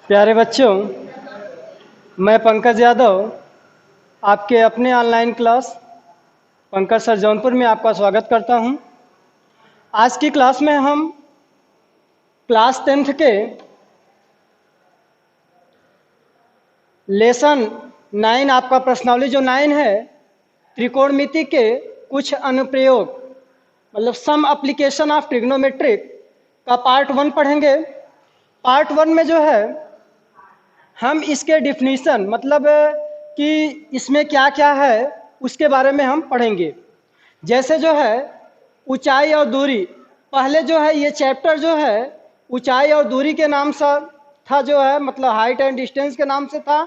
प्यारे बच्चों, मैं पंकज यादव आपके अपने online class Pankaj sir Jaunpur में आपका स्वागत करता हूं। आज की क्लास में हम क्लास 10th के लेसन 9 आपका प्रश्नावली जो 9 है त्रिकोणमिति के कुछ अनुप्रयोग मतलब सम एप्लीकेशन ऑफ ट्रिग्नोमेट्रिक का पार्ट 1 पढ़ेंगे। पार्ट 1 में जो है हम इसके डिफिनीशन मतलब कि इसमें क्या क्या है उसके बारे में हम पढ़ेंगे। जैसे जो है ऊंचाई और दूरी, पहले जो है ये चैप्टर जो है ऊंचाई और दूरी के नाम से था, जो है मतलब हाइट एंड डिस्टेंस के नाम से था,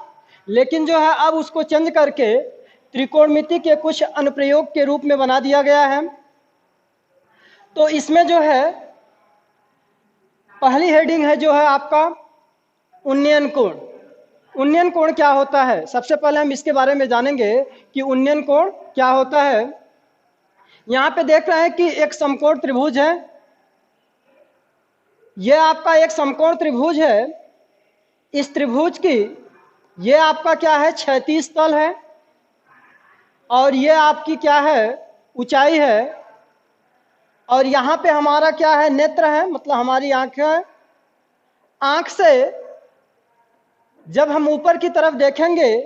लेकिन जो है अब उसको चेंज करके त्रिकोणमिति के कुछ अनुप्रयोग के रूप में बना दिया गया है। तो इसमें जो है पहली हेडिंग है जो है आपका उन्नयन कोण। उन्नयन कोण क्या होता है, सबसे पहले हम इसके बारे में जानेंगे कि उन्नयन कोण क्या होता है। यहाँ पे देख रहे हैं कि एक समकोण त्रिभुज है, यह आपका एक समकोण त्रिभुज है। इस त्रिभुज की ये आपका क्या है, क्षैतिज तल है और ये आपकी क्या है, ऊंचाई है। और यहाँ पे हमारा क्या है, नेत्र है, मतलब हमारी आंख है। आंख से जब हम ऊपर की तरफ देखेंगे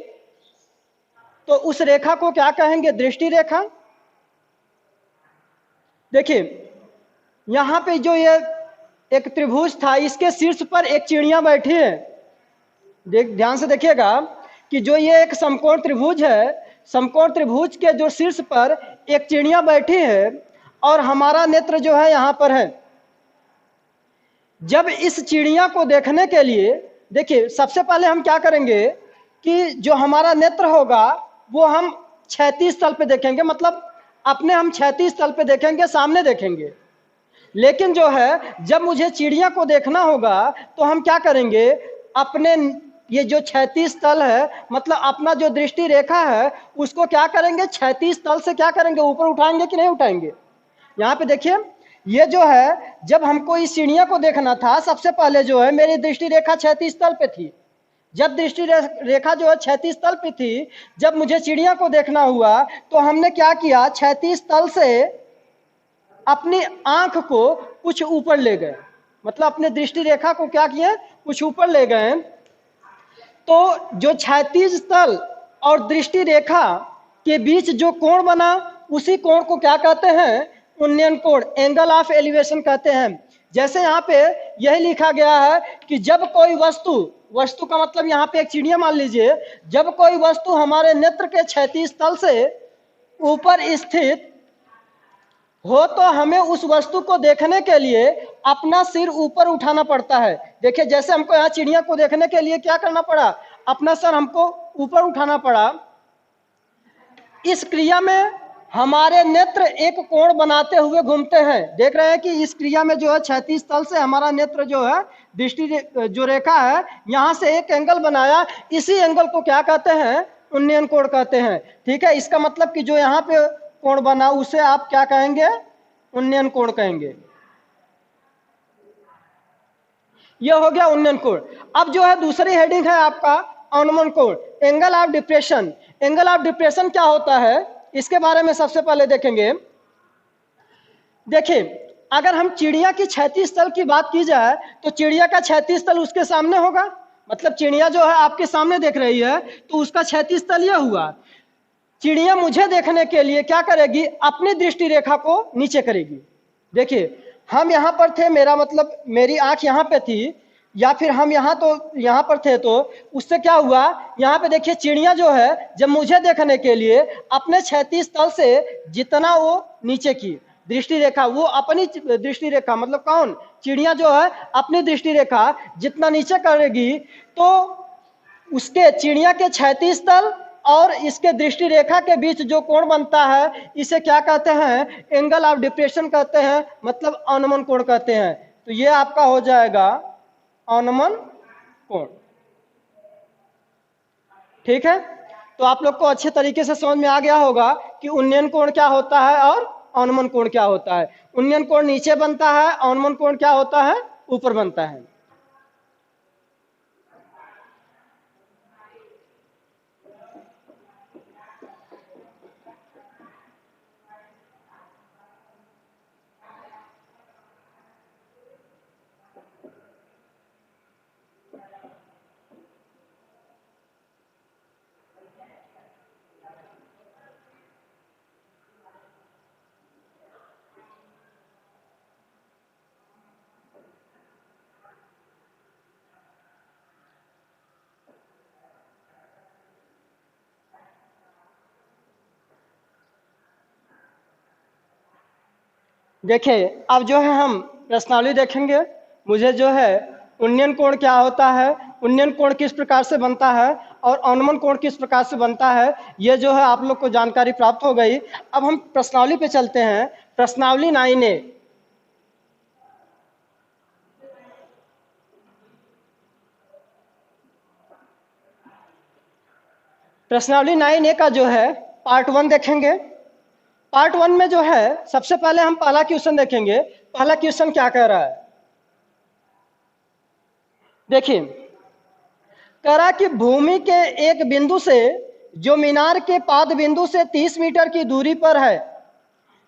तो उस रेखा को क्या कहेंगे, दृष्टि रेखा। देखिए यहाँ पे जो ये एक त्रिभुज था, इसके शीर्ष पर एक चिड़िया बैठी है। ध्यान से देखिएगा कि जो ये एक समकोण त्रिभुज है, समकोण त्रिभुज के जो शीर्ष पर एक चिड़िया बैठी है और हमारा नेत्र जो है यहाँ पर है। जब इस चिड़िया को देखने के लिए, देखिए सबसे पहले हम क्या करेंगे कि जो हमारा नेत्र होगा वो हम क्षैतिज तल पे देखेंगे, मतलब अपने हम क्षैतिज तल पे देखेंगे, सामने देखेंगे। लेकिन जो है जब मुझे चिड़िया को देखना होगा तो हम क्या करेंगे, अपने ये जो क्षैतिज तल है मतलब अपना जो दृष्टि रेखा है उसको क्या करेंगे, क्षैतिज तल से क्या करेंगे, ऊपर उठाएंगे कि नहीं उठाएंगे। यहाँ पे देखिए ये जो है जब हमको इस चिड़िया को देखना था, सबसे पहले जो है मेरी दृष्टि रेखा क्षैतिज तल पे थी। जब दृष्टि रेखा जो है क्षैतिज तल पे थी, जब मुझे चिड़िया को देखना हुआ तो हमने क्या किया, क्षैतिज तल से अपनी आंख को कुछ ऊपर ले गए, मतलब अपने दृष्टि रेखा को क्या किए, कुछ ऊपर ले गए। तो जो क्षैतिज तल और दृष्टि रेखा के बीच जो कोण बना उसी कोण को क्या कहते हैं, उन्नयन कोण, एंगल ऑफ एलिवेशन कहते हैं। जैसे यहाँ पे यही लिखा गया है कि जब कोई वस्तु, वस्तु का मतलब यहाँ पे एक चिड़िया मान लीजिए, जब कोई वस्तु हमारे नेत्र के क्षैतिज तल से ऊपर स्थित हो तो हमें उस वस्तु को देखने के लिए अपना सिर ऊपर उठाना पड़ता है। देखिए जैसे हमको यहाँ चिड़िया को देखने के लिए क्या करना पड़ा, अपना सर हमको ऊपर उठाना पड़ा। इस क्रिया में हमारे नेत्र एक कोण बनाते हुए घूमते हैं। देख रहे हैं कि इस क्रिया में जो है क्षैतिज तल से हमारा नेत्र जो है दृष्टि जो रेखा है यहाँ से एक एंगल बनाया, इसी एंगल को क्या कहते हैं, उन्नयन कोण कहते हैं। ठीक है, इसका मतलब कि जो यहाँ पे कोण बना उसे आप क्या कहेंगे, उन्नयन कोण कहेंगे। यह हो गया उन्नयन कोण। अब जो है दूसरी हेडिंग है आपका अवनमन कोण, angle of depression. Angle of depression क्या होता है इसके बारे में सबसे पहले देखेंगे। देखिए अगर हम चिड़िया की क्षैतिज तल की बात की जाए तो चिड़िया का क्षैतिज तल उसके सामने होगा, मतलब चिड़िया जो है आपके सामने देख रही है तो उसका क्षैतिज तल यह हुआ। चिड़िया मुझे देखने के लिए क्या करेगी, अपनी दृष्टि रेखा को नीचे करेगी। देखिए हम यहाँ पर थे, मेरा मतलब मेरी आंख यहाँ पे थी, या फिर हम यहाँ यहाँ पर थे, तो उससे क्या हुआ, यहाँ पे देखिए चिड़िया जो है जब मुझे देखने के लिए अपने क्षैतिज तल से जितना वो नीचे की दृष्टि रेखा, वो अपनी दृष्टि रेखा मतलब कौन, चिड़िया जो है अपनी दृष्टि रेखा जितना नीचे करेगी तो उसके चिड़िया के क्षैतिज तल और इसके दृष्टि रेखा के बीच जो कोण बनता है इसे क्या कहते हैं, एंगल ऑफ डिप्रेशन कहते हैं, मतलब अवनमन कोण कहते हैं। तो ये आपका हो जाएगा अवनमन कोण। ठीक है, तो आप लोग को अच्छे तरीके से समझ में आ गया होगा कि उन्नयन कोण क्या होता है और अवनमन कोण क्या होता है। उन्नयन कोण नीचे बनता है, अवनमन कोण क्या होता है, ऊपर बनता है। देखिए अब जो है हम प्रश्नावली देखेंगे। मुझे जो है उन्नयन कोण क्या होता है, उन्नयन कोण किस प्रकार से बनता है और अवनमन कोण किस प्रकार से बनता है, ये जो है आप लोग को जानकारी प्राप्त हो गई। अब हम प्रश्नावली पे चलते हैं। प्रश्नावली 9A। प्रश्नावली 9A का जो है पार्ट 1 देखेंगे। पार्ट 1 में जो है सबसे पहले हम पहला क्वेश्चन देखेंगे। पहला क्वेश्चन क्या कह रहा है, देखिए कह रहा कि भूमि के एक बिंदु से जो मीनार के पाद बिंदु से 30 मीटर की दूरी पर है,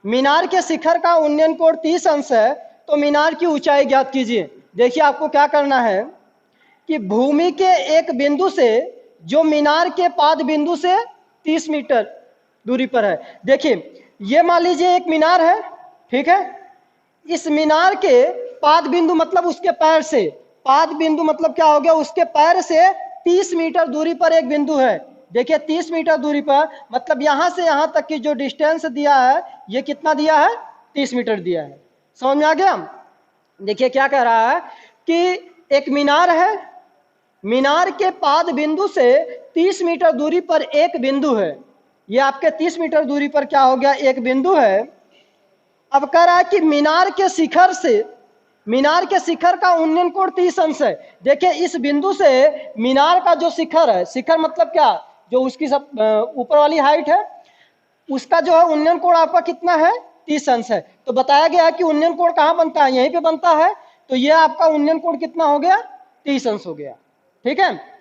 मीनार के शिखर का उन्नयन कोण 30 अंश है, तो मीनार की ऊंचाई ज्ञात कीजिए। देखिए आपको क्या करना है कि भूमि के एक बिंदु से जो मीनार के पाद बिंदु से 30 मीटर दूरी पर है। देखिए ये मान लीजिए एक मीनार है, ठीक है। इस मीनार के पाद बिंदु मतलब उसके पैर से, पाद बिंदु मतलब क्या हो गया, उसके पैर से 30 मीटर दूरी पर एक बिंदु है। देखिए 30 मीटर दूरी पर मतलब यहां से यहां तक की जो डिस्टेंस दिया है ये कितना दिया है, 30 मीटर दिया है। समझ में आ गया। देखिए क्या कह रहा है कि एक मीनार है, मीनार के पाद बिंदु से 30 मीटर दूरी पर एक बिंदु है। ये आपके 30 मीटर दूरी पर क्या हो गया, एक बिंदु है। अब कह रहा है कि मीनार के शिखर से, मीनार के शिखर का उन्नयन कोण 30 अंश है। देखिए इस बिंदु से मीनार का जो शिखर है, शिखर मतलब क्या, जो उसकी सब ऊपर वाली हाइट है, उसका जो है उन्नयन कोण आपका कितना है, 30 अंश है। तो बताया गया है कि उन्नयन कोण कहाँ बनता है, यहीं पे बनता है। तो ये आपका उन्नयन कोण कितना हो गया, 30 अंश हो गया, ठीक है।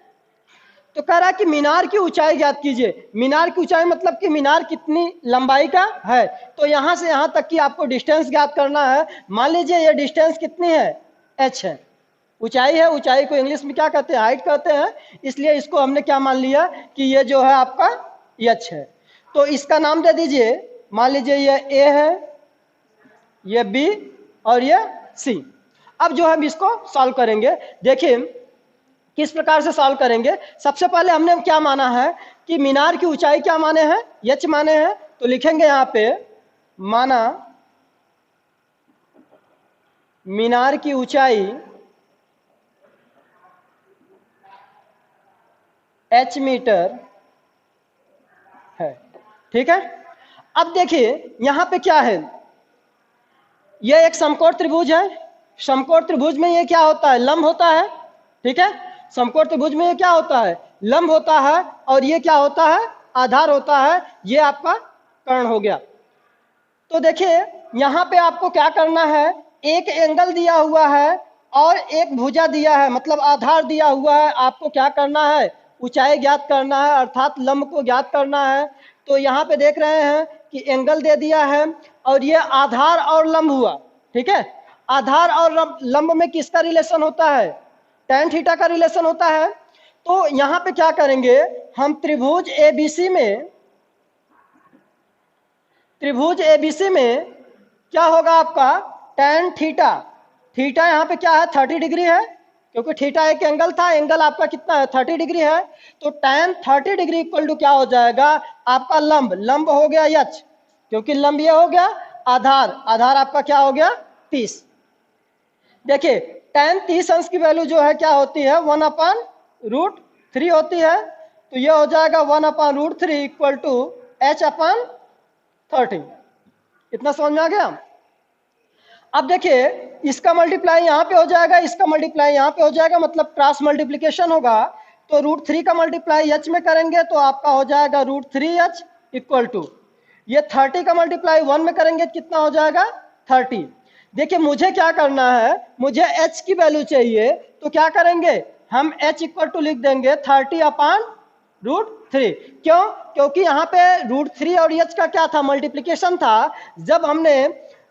तो कह रहा है कि मीनार की ऊंचाई ज्ञात कीजिए। मीनार की ऊंचाई मतलब कि मीनार कितनी लंबाई का है। तो यहां से यहां तक की आपको डिस्टेंस ज्ञात करना है। मान लीजिए ये डिस्टेंस कितनी है, h है, ऊंचाई है। ऊंचाई को इंग्लिश में क्या कहते हैं, हाइट कहते हैं। इसलिए इसको हमने क्या मान लिया कि ये जो है आपका h है। तो इसका नाम दे दीजिए, मान लीजिए ये a है, ये b और ये c। अब जो हम इसको सॉल्व करेंगे, देखिए किस प्रकार से सॉल्व करेंगे। सबसे पहले हमने क्या माना है कि मीनार की ऊंचाई क्या माने हैं, h माने हैं। तो लिखेंगे यहां पे माना मीनार की ऊंचाई h मीटर है, ठीक है। अब देखिए यहां पे क्या है, यह एक समकोण त्रिभुज है। समकोण त्रिभुज में ये क्या होता है, लंब होता है, ठीक है। समकोण त्रिभुज में ये क्या होता है, लंब होता है, और ये क्या होता है, आधार होता है। ये आपका कर्ण हो गया। तो देखिए यहां पे आपको क्या करना है, एक एंगल दिया हुआ है और एक भुजा दिया है, मतलब आधार दिया हुआ है। आपको क्या करना है, ऊंचाई ज्ञात करना है, अर्थात लंब को ज्ञात करना है। तो यहाँ पे देख रहे हैं कि एंगल दे दिया है और ये आधार और लंब हुआ, ठीक है। आधार और लंब में किसका रिलेशन होता है, tan थीटा का रिलेशन होता है। तो यहाँ पे क्या करेंगे हम, त्रिभुज एबीसी में, त्रिभुज एबीसी में क्या होगा आपका, tan थीटा। थीटा यहाँ पे क्या है, 30 डिग्री है, क्योंकि थीटा एक एंगल था। एंगल आपका कितना है, 30 डिग्री है। तो tan 30 डिग्री इक्वल टू क्या हो जाएगा, आपका लंब, लंब हो गया h, क्योंकि लंब ये हो गया, आधार, आधार आपका क्या हो गया, 30। देखिए tan 30 अंश की वैल्यू जो है क्या होती है, 1/√3 होती है। तो ये हो जाएगा 1/√3 इक्वल टू h/30। इतना समझ में आ गया। अब देखिए इसका मल्टीप्लाई यहाँ पे हो जाएगा, इसका मल्टीप्लाई यहाँ पे हो जाएगा, मतलब क्रॉस मल्टीप्लिकेशन होगा। तो √3 का मल्टीप्लाई h में करेंगे तो आपका हो जाएगा √3h इक्वल टू, ये 30 का मल्टीप्लाई 1 में करेंगे कितना हो जाएगा, 30। देखिए मुझे क्या करना है, मुझे h की वैल्यू चाहिए। तो क्या करेंगे हम, h इक्वल टू लिख देंगे 30/√3। क्यों, क्योंकि यहाँ पे √3 और h का क्या था, मल्टीप्लिकेशन था। जब हमने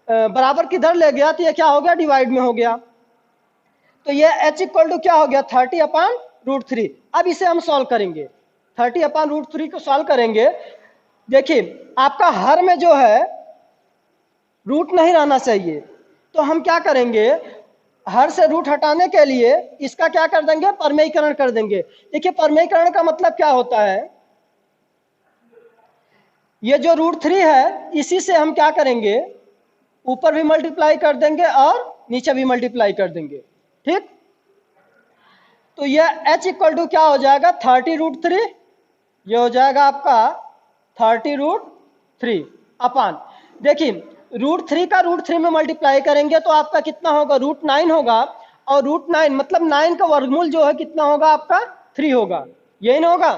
बराबर की दर ले गया तो ये क्या हो गया, डिवाइड में हो गया। तो ये h इक्वल टू क्या हो गया, 30/√3। अब इसे हम सॉल्व करेंगे, 30/√3 को सॉल्व करेंगे। देखिए आपका हर में जो है रूट नहीं रहना चाहिए। तो हम क्या करेंगे, हर से रूट हटाने के लिए इसका क्या कर देंगे, परमेयीकरण कर देंगे। देखिए परमेयीकरण का मतलब क्या होता है, ये जो √3 है इसी से हम क्या करेंगे, ऊपर भी मल्टीप्लाई कर देंगे और नीचे भी मल्टीप्लाई कर देंगे। ठीक, तो यह h इक्वल टू क्या हो जाएगा 30√3, ये हो जाएगा आपका 30√3 अपान, देखिए √3 का √3 में मल्टीप्लाई करेंगे तो आपका कितना होगा √9 होगा, और √9 मतलब 9 का वर्गमूल जो है कितना होगा आपका 3 होगा, यही ना होगा,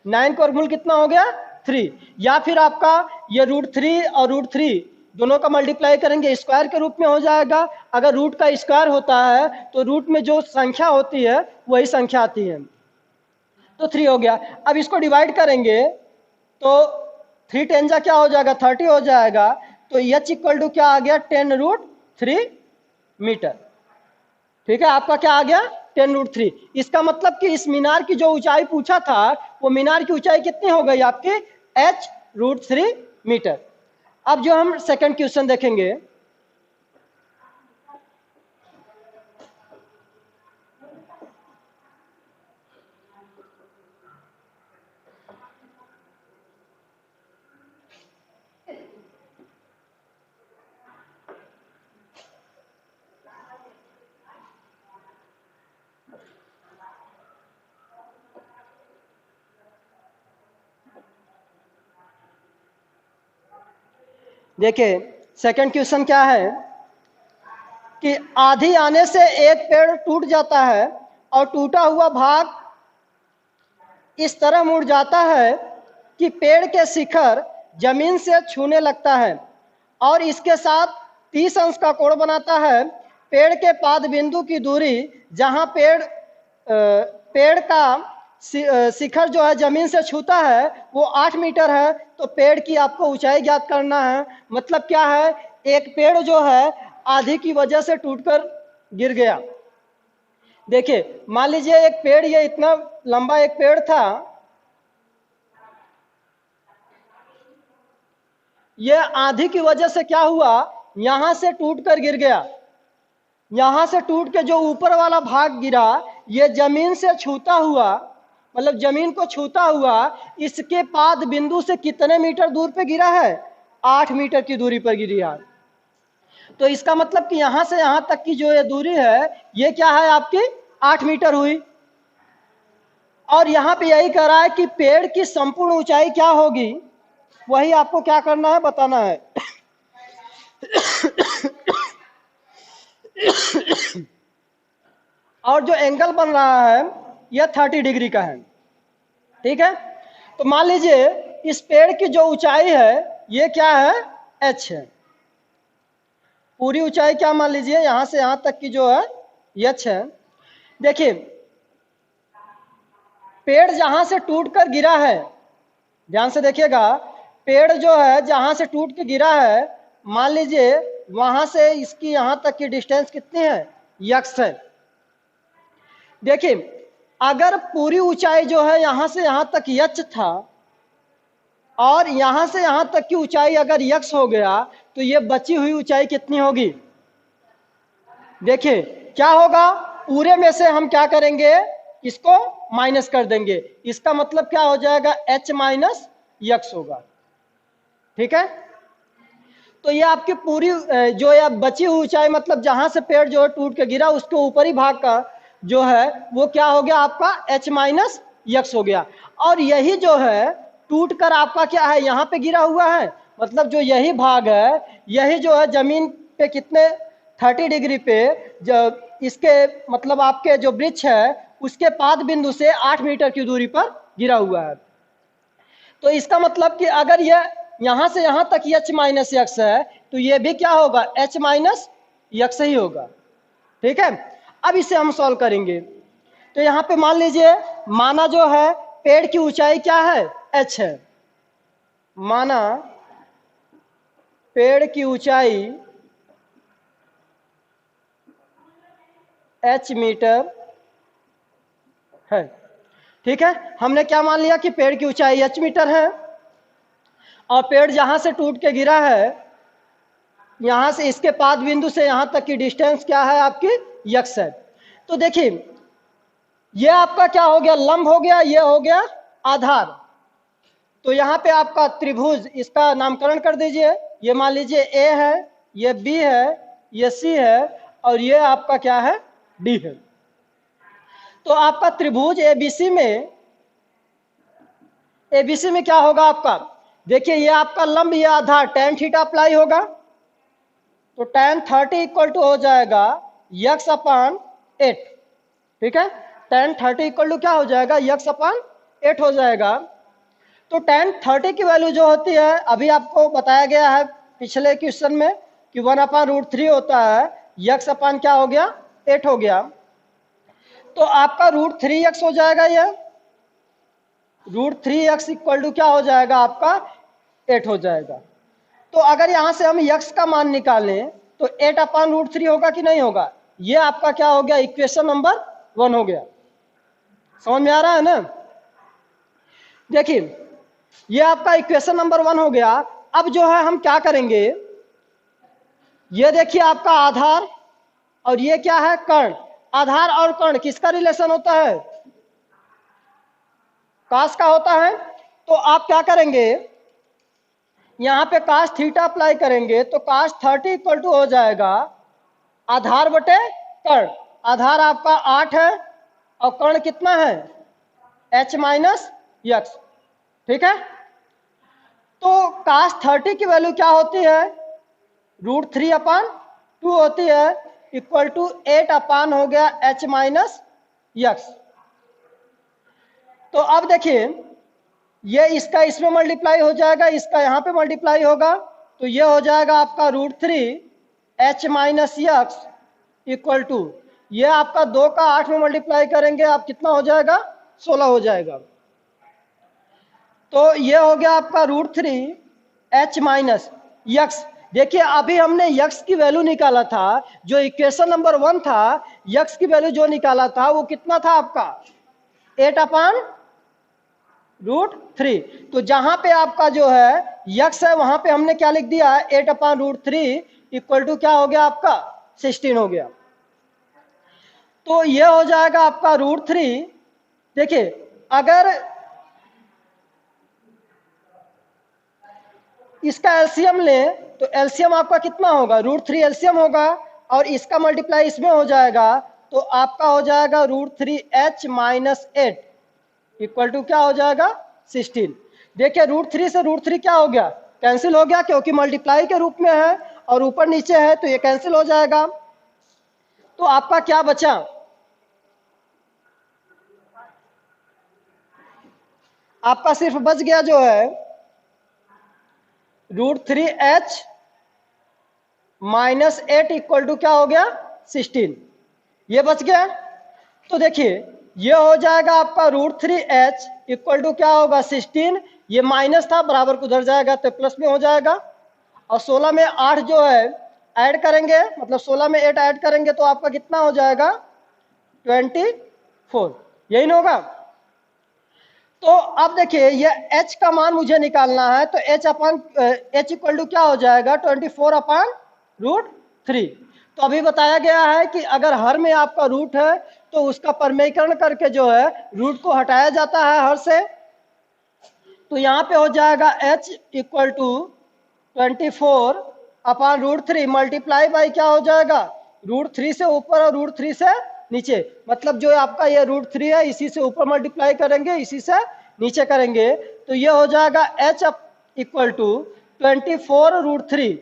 9 का वर्गमूल कितना हो गया 3, या फिर आपका ये √3 और √3 दोनों का मल्टीप्लाई करेंगे स्क्वायर के रूप में हो जाएगा। अगर रूट का स्क्वायर होता है तो रूट में जो संख्या होती है वही संख्या आती है, तो 3 हो गया। अब इसको डिवाइड करेंगे तो 3 10 जा क्या हो जाएगा 30 हो जाएगा, तो h इक्वल टू क्या आ गया 10√3 मीटर। ठीक है, आपका क्या आ गया 10√3। इसका मतलब कि इस मीनार की जो ऊंचाई पूछा था वो मीनार की ऊंचाई कितनी हो गई आपकी h√3 मीटर। अब जो हम सेकंड क्वेश्चन देखेंगे, देखिए सेकंड क्वेश्चन क्या है कि आंधी आने से एक पेड़ टूट जाता है और टूटा हुआ भाग इस तरह मुड़ जाता है कि पेड़ के शिखर जमीन से छूने लगता है और इसके साथ 30 अंश का कोण बनाता है। पेड़ के पाद बिंदु की दूरी जहां पेड़ का शिखर जो है जमीन से छूता है वो 8 मीटर है, तो पेड़ की आपको ऊंचाई ज्ञात करना है। मतलब क्या है, एक पेड़ जो है आंधी की वजह से टूटकर गिर गया। देखिए मान लीजिए एक पेड़, ये इतना लंबा एक पेड़ था, ये आंधी की वजह से क्या हुआ यहां से टूटकर गिर गया। यहां से टूट के जो ऊपर वाला भाग गिरा ये जमीन से छूता हुआ, मतलब जमीन को छूता हुआ इसके पाद बिंदु से कितने मीटर दूर पे गिरा है 8 मीटर की दूरी पर गिरी है। तो इसका मतलब कि यहां से यहां तक की जो ये दूरी है ये क्या है आपकी 8 मीटर हुई। और यहां पे यही कह रहा है कि पेड़ की संपूर्ण ऊंचाई क्या होगी, वही आपको क्या करना है बताना है। और जो एंगल बन रहा है यह 30 डिग्री का है। ठीक है, तो मान लीजिए इस पेड़ की जो ऊंचाई है ये क्या है h है, पूरी ऊंचाई क्या मान लीजिए यहां से यहां तक की जो है h है। देखिए पेड़ जहां से टूटकर गिरा है, ध्यान से देखिएगा, पेड़ जो है जहां से टूट के गिरा है मान लीजिए वहां से इसकी यहां तक की डिस्टेंस कितनी है x है। देखिए अगर पूरी ऊंचाई जो है यहां से यहां तक h था और यहां से यहां तक की ऊंचाई अगर x हो गया तो ये बची हुई ऊंचाई कितनी होगी। देखिए क्या होगा, पूरे में से हम क्या करेंगे इसको माइनस कर देंगे, इसका मतलब क्या हो जाएगा h माइनस x होगा। ठीक है, तो ये आपकी पूरी जो है बची हुई ऊंचाई, मतलब जहां से पेड़ जो है टूट के गिरा उसके ऊपरी भाग का जो है वो क्या हो गया आपका h माइनस x हो गया। और यही जो है टूट कर आपका क्या है यहाँ पे गिरा हुआ है, मतलब जो यही भाग है यही जो है जमीन पे कितने 30 डिग्री पे जो इसके मतलब आपके जो वृक्ष है उसके पाद बिंदु से 8 मीटर की दूरी पर गिरा हुआ है। तो इसका मतलब कि अगर यह यहां से यहां तक h माइनस x है तो ये भी क्या होगा h माइनस x ही होगा। ठीक है, अब इसे हम सॉल्व करेंगे। तो यहाँ पे मान लीजिए माना जो है पेड़ की ऊंचाई क्या है h है, माना पेड़ की ऊंचाई h मीटर है। ठीक है, हमने क्या मान लिया कि पेड़ की ऊंचाई h मीटर है और पेड़ जहां से टूट के गिरा है यहां से इसके पाद बिंदु से यहां तक की डिस्टेंस क्या है आपकी x है। तो देखिए ये आपका क्या हो गया लंब हो गया, ये हो गया आधार। तो यहाँ पे आपका त्रिभुज इसका नामकरण कर दीजिए, ये मान लीजिए A है, ये बी है, ये सी है, और ये आपका क्या है, डी है। तो आपका त्रिभुज एबीसी में क्या होगा आपका, देखिए ये आपका लंब, ये आधार tan थीटा अप्लाई होगा, तो tan 30 इक्वल टू हो जाएगा यक्स अपान 8। ठीक है, tan 30 इक्वल टू क्या हो जाएगा, यक्स अपान 8 हो जाएगा। तो tan 30 की वैल्यू जो होती है, अभी आपको बताया गया है पिछले क्वेश्चन में कि 1/√3 होता है, यक्स अपान क्या हो गया, 8 हो गया। तो आपका √3x हो जाएगा, ये √3x इक्वल टू क्या हो जाएगा आपका, 8 हो जाएगा। तो अगर यहां से हम x का मान निकालें तो 8/√3 होगा कि नहीं होगा, ये आपका क्या हो गया, इक्वेशन नंबर 1 हो गया। समझ में आ रहा है ना। देखिए ये आपका इक्वेशन नंबर 1 हो गया। अब जो है हम क्या करेंगे, ये देखिए आपका आधार और ये क्या है, कर्ण। आधार और कर्ण किसका रिलेशन होता है, कास का होता है। तो आप क्या करेंगे, यहां पे कास थीटा अप्लाई करेंगे तो कास 30 इक्वल टू हो जाएगा आधार बटे कर्ण। आधार आपका 8 है और कर्ण कितना है, h माइनस यक्स। ठीक है, तो कास 30 की वैल्यू क्या होती है, √3/2 होती है, इक्वल टू 8 हो गया h माइनस यक्स। तो अब देखिए ये इसका इसमें मल्टीप्लाई हो जाएगा, इसका यहाँ पे मल्टीप्लाई होगा, तो ये हो जाएगा आपका √3 h minus x equal to, ये आपका 2 का 8 में मल्टीप्लाई करेंगे आप कितना हो जाएगा, 16 हो जाएगा। तो ये हो गया आपका √3 h माइनस यक्स। देखिए अभी हमने यक्स की वैल्यू निकाला था, जो इक्वेशन नंबर 1 था, यक्स की वैल्यू जो निकाला था वो कितना था आपका, 8/√3। तो जहां पे आपका जो है यक्स है वहां पे हमने क्या लिख दिया, 8/√3 इक्वल टू क्या हो गया आपका, 16 हो गया। तो ये हो जाएगा आपका √3। देखिए अगर इसका एलसीएम लें तो एलसीएम आपका कितना होगा, √3 एलसीएम होगा और इसका मल्टीप्लाई इसमें हो जाएगा, तो आपका हो जाएगा √3h माइनस 8 इक्वल टू क्या हो जाएगा, 16। देखिए √3 से √3 क्या हो गया, कैंसिल हो गया, क्योंकि मल्टीप्लाई के रूप में है और ऊपर नीचे है तो ये कैंसिल हो जाएगा। तो आपका क्या बचा, आपका सिर्फ बच गया जो है √3h माइनस 8 इक्वल टू क्या हो गया, 16, ये बच गया। तो देखिए ये हो जाएगा आपका √3h इक्वल टू क्या होगा, 16, ये माइनस था बराबर को उधर जाएगा तो प्लस में हो जाएगा, और 16 में 8 जो है ऐड करेंगे, मतलब 16 में 8 ऐड करेंगे तो आपका कितना हो जाएगा, 24, यही ना होगा। तो अब देखिए ये h का मान मुझे निकालना है, तो h इक्वल टू क्या हो जाएगा, 24/√3। तो अभी बताया गया है कि अगर हर में आपका रूट है तो उसका परमेयीकरण करके जो है रूट को हटाया जाता है हर से। तो यहाँ पे हो जाएगा h equal to 24/√3 multiply by क्या हो जाएगा, √3 से ऊपर और √3 से नीचे, मतलब जो आपका ये √3 है इसी से ऊपर मल्टीप्लाई करेंगे, इसी से नीचे करेंगे, तो ये हो जाएगा h इक्वल टू 24√3,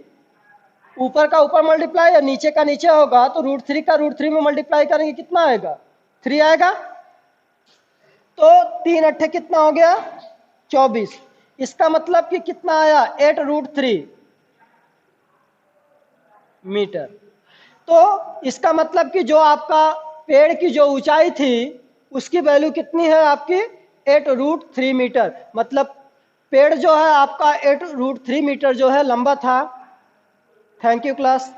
ऊपर का ऊपर मल्टीप्लाई और नीचे का नीचे होगा, तो √3 का √3 में मल्टीप्लाई करेंगे कितना आएगा, 3 आएगा। तो 3 अट्ठे कितना हो गया, 24। इसका मतलब कि कितना आया, 8√3 मीटर। तो इसका मतलब कि जो आपका पेड़ की जो ऊंचाई थी उसकी वैल्यू कितनी है आपकी, 8√3 मीटर। मतलब पेड़ जो है आपका 8√3 मीटर जो है लंबा था। Thank you class.